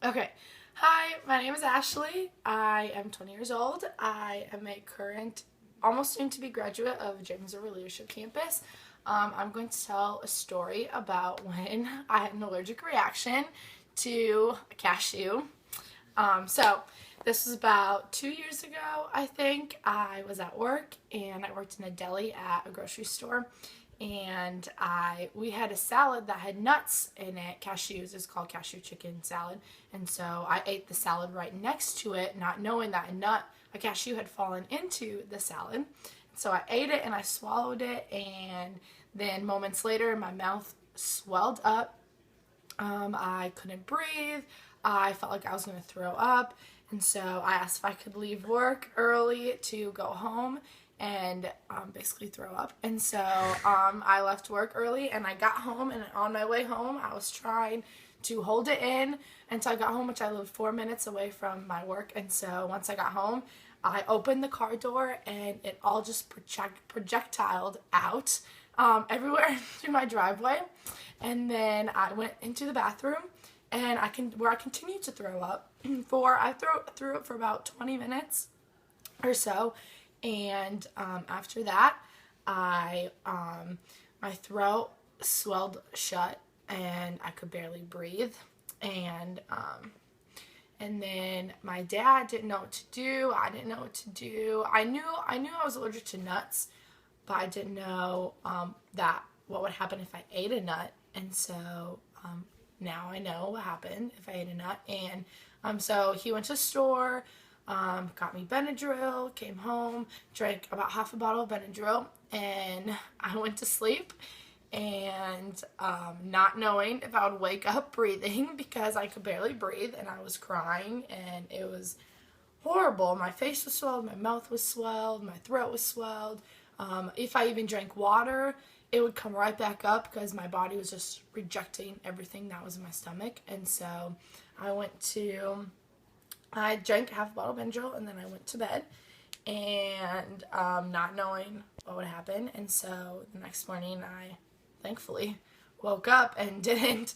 Okay. Hi, my name is Ashley. I am 20 years old. I am a current, almost soon to be graduate of James River Leadership Campus. I'm going to tell a story about when I had an allergic reaction to a cashew. So this was about 2 years ago, I think. I was at work and I worked in a deli at a grocery store, and we had a salad that had nuts in it. Cashews is called cashew chicken salad, and so I ate the salad right next to it, not knowing that a cashew had fallen into the salad. So I ate it and I swallowed it, and then moments later my mouth swelled up. I couldn't breathe. I felt like I was going to throw up. And so I asked if I could leave work early to go home and basically throw up. And so I left work early and I got home. And on my way home, I was trying to hold it in until I got home, which I lived 4 minutes away from my work. And so once I got home, I opened the car door and it all just projectiled out everywhere through my driveway. And then I went into the bathroom and I continued to throw up I threw up for about 20 minutes or so. And after that, my throat swelled shut and I could barely breathe. And then my dad didn't know what to do. I didn't know what to do. I knew I was allergic to nuts, but I didn't know that what would happen if I ate a nut. And so now I know what happened if I ate a nut. And so he went to the store, got me Benadryl, came home, drank about half a bottle of Benadryl, and I went to sleep. And not knowing if I would wake up breathing because I could barely breathe and I was crying and it was horrible. My face was swelled, my mouth was swelled, my throat was swelled. If I even drank water, it would come right back up because my body was just rejecting everything that was in my stomach. And so I drank half a bottle of Benadryl and then I went to bed, and not knowing what would happen. And so the next morning I thankfully woke up and didn't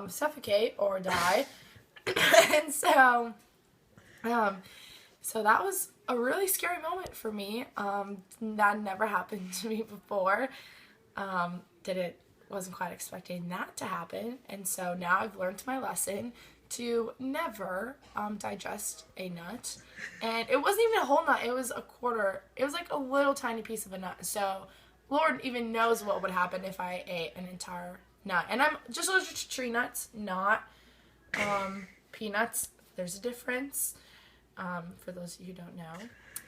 suffocate or die. And so that was a really scary moment for me. That never happened to me before. Wasn't quite expecting that to happen. And so now I've learned my lesson to never digest a nut. And it wasn't even a whole nut, it was a quarter. It was like a little tiny piece of a nut. So Lord even knows what would happen if I ate an entire nut. And I'm just allergic to tree nuts, not peanuts. There's a difference, for those of you who don't know.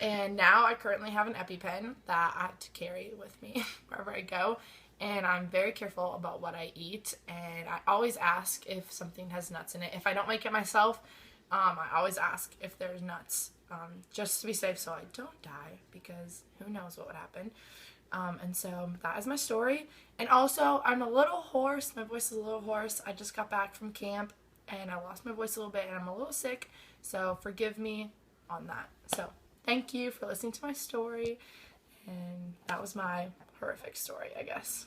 And now I currently have an EpiPen that I have to carry with me wherever I go. And I'm very careful about what I eat. And I always ask if something has nuts in it. If I don't make it myself, I always ask if there's nuts, just to be safe so I don't die, because who knows what would happen. And so that is my story. And also, I'm a little hoarse. My voice is a little hoarse. I just got back from camp and I lost my voice a little bit and I'm a little sick. So forgive me on that. So thank you for listening to my story. And that was my horrific story, I guess.